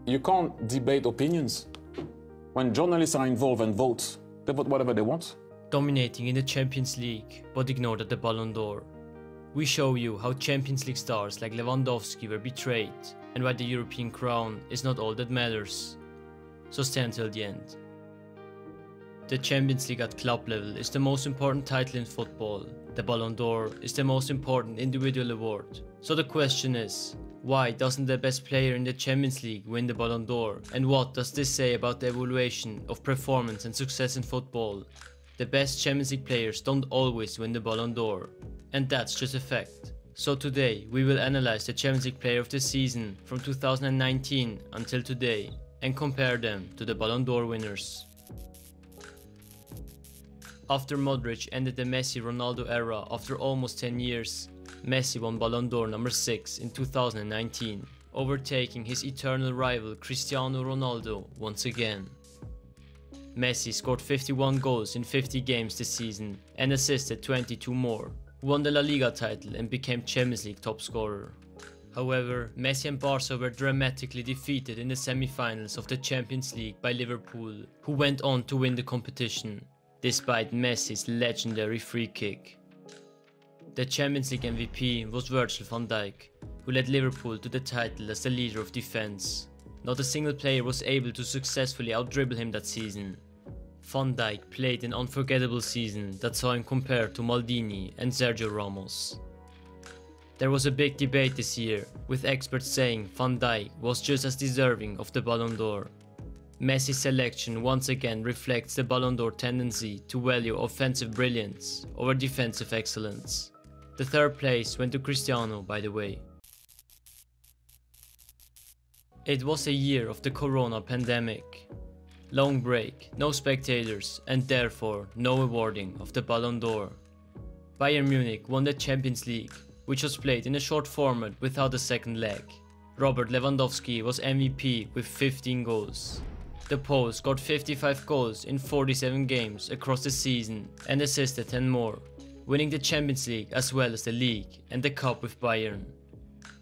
You can't debate opinions. When journalists are involved and vote, they vote whatever they want. Dominating in the Champions League, but ignored at the Ballon d'Or. We show you how Champions League stars like Lewandowski were betrayed, and why the European crown is not all that matters. So stay until the end. The Champions League at club level is the most important title in football. The Ballon d'Or is the most important individual award. So the question is, why doesn't the best player in the Champions League win the Ballon d'Or? And what does this say about the evaluation of performance and success in football? The best Champions League players don't always win the Ballon d'Or, and that's just a fact. So today we will analyze the Champions League player of the season from 2019 until today and compare them to the Ballon d'Or winners. After Modric ended the Messi-Ronaldo era after almost 10 years, Messi won Ballon d'Or number 6 in 2019, overtaking his eternal rival Cristiano Ronaldo once again. Messi scored 51 goals in 50 games this season and assisted 22 more, won the La Liga title and became Champions League top scorer. However, Messi and Barca were dramatically defeated in the semi-finals of the Champions League by Liverpool, who went on to win the competition, despite Messi's legendary free kick. The Champions League MVP was Virgil van Dijk, who led Liverpool to the title as the leader of defense. Not a single player was able to successfully out-dribble him that season. Van Dijk played an unforgettable season that saw him compared to Maldini and Sergio Ramos. There was a big debate this year, with experts saying Van Dijk was just as deserving of the Ballon d'Or. Messi's selection once again reflects the Ballon d'Or tendency to value offensive brilliance over defensive excellence. The third place went to Cristiano, by the way. It was a year of the corona pandemic. Long break, no spectators, and therefore no awarding of the Ballon d'Or. Bayern Munich won the Champions League, which was played in a short format without a second leg. Robert Lewandowski was MVP with 15 goals. The Pole scored 55 goals in 47 games across the season and assisted 10 more, winning the Champions League as well as the league and the cup with Bayern.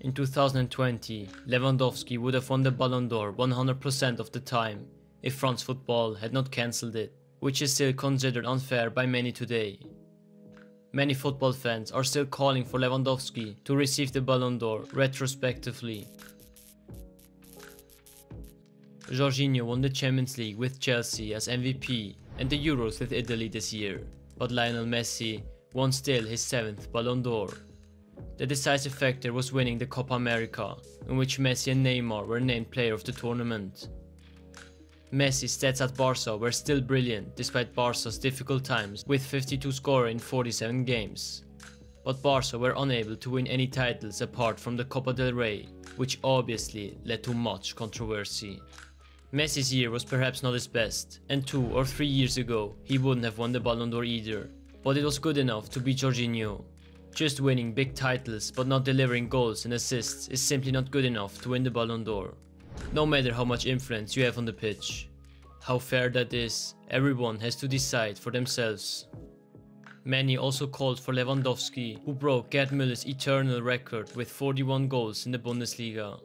In 2020, Lewandowski would have won the Ballon d'Or 100% of the time if France Football had not cancelled it, which is still considered unfair by many today. Many football fans are still calling for Lewandowski to receive the Ballon d'Or retrospectively. Jorginho won the Champions League with Chelsea as MVP and the Euros with Italy this year, but Lionel Messi won still his 7th Ballon d'Or. The decisive factor was winning the Copa America, in which Messi and Neymar were named player of the tournament. Messi's stats at Barca were still brilliant despite Barca's difficult times with 52 scorer in 47 games. But Barca were unable to win any titles apart from the Copa del Rey, which obviously led to much controversy. Messi's year was perhaps not his best, and 2 or 3 years ago he wouldn't have won the Ballon d'Or either, but it was good enough to beat Jorginho. Just winning big titles but not delivering goals and assists is simply not good enough to win the Ballon d'Or, no matter how much influence you have on the pitch. How fair that is, everyone has to decide for themselves. Many also called for Lewandowski, who broke Gerd Müller's eternal record with 41 goals in the Bundesliga.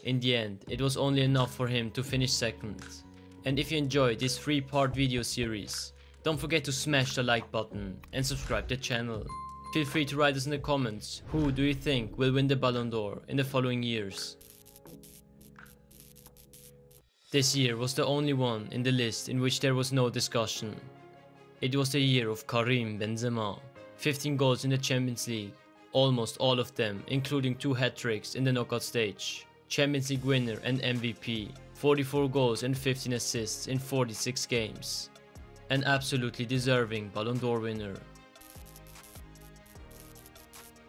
In the end, it was only enough for him to finish second. And if you enjoyed this 3-part video series, don't forget to smash the like button and subscribe to the channel. Feel free to write us in the comments who do you think will win the Ballon d'Or in the following years. This year was the only one in the list in which there was no discussion. It was the year of Karim Benzema. 15 goals in the Champions League, almost all of them including 2 hat-tricks in the knockout stage. Champions League winner and MVP, 44 goals and 15 assists in 46 games. An absolutely deserving Ballon d'Or winner.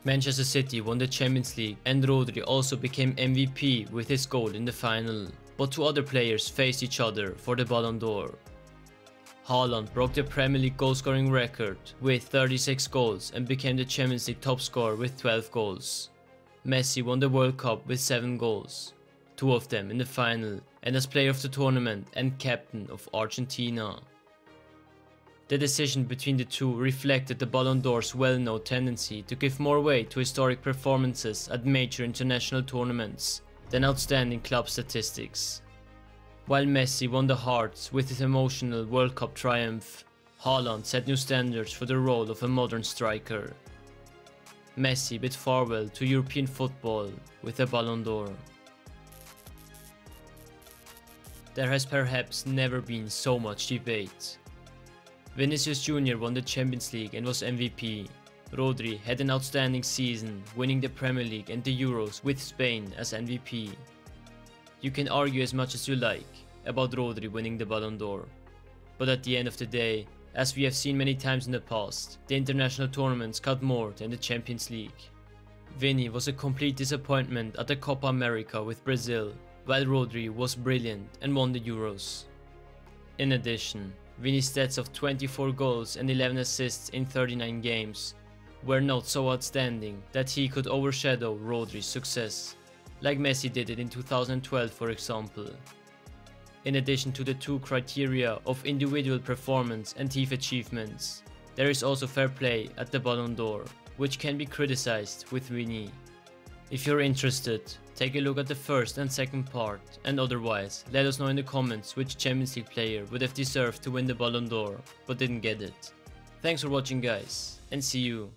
Manchester City won the Champions League and Rodri also became MVP with his goal in the final, but 2 other players faced each other for the Ballon d'Or. Haaland broke the Premier League goal-scoring record with 36 goals and became the Champions League top scorer with 12 goals. Messi won the World Cup with 7 goals, 2 of them in the final, and as player of the tournament and captain of Argentina. The decision between the two reflected the Ballon d'Or's well-known tendency to give more weight to historic performances at major international tournaments than outstanding club statistics. While Messi won the hearts with his emotional World Cup triumph, Haaland set new standards for the role of a modern striker. Messi bid farewell to European football with a Ballon d'Or. There has perhaps never been so much debate. Vinicius Jr. won the Champions League and was MVP. Rodri had an outstanding season, winning the Premier League and the Euros with Spain as MVP. You can argue as much as you like about Rodri winning the Ballon d'Or, but at the end of the day, as we have seen many times in the past, the international tournaments count more than the Champions League. Vini was a complete disappointment at the Copa America with Brazil, while Rodri was brilliant and won the Euros. In addition, Vini's stats of 24 goals and 11 assists in 39 games were not so outstanding that he could overshadow Rodri's success, like Messi did it in 2012 for example. In addition to the two criteria of individual performance and team achievements, there is also fair play at the Ballon d'Or, which can be criticized with Vini. If you're interested, take a look at the first and second part, and otherwise, let us know in the comments which Champions League player would have deserved to win the Ballon d'Or, but didn't get it. Thanks for watching guys, and see you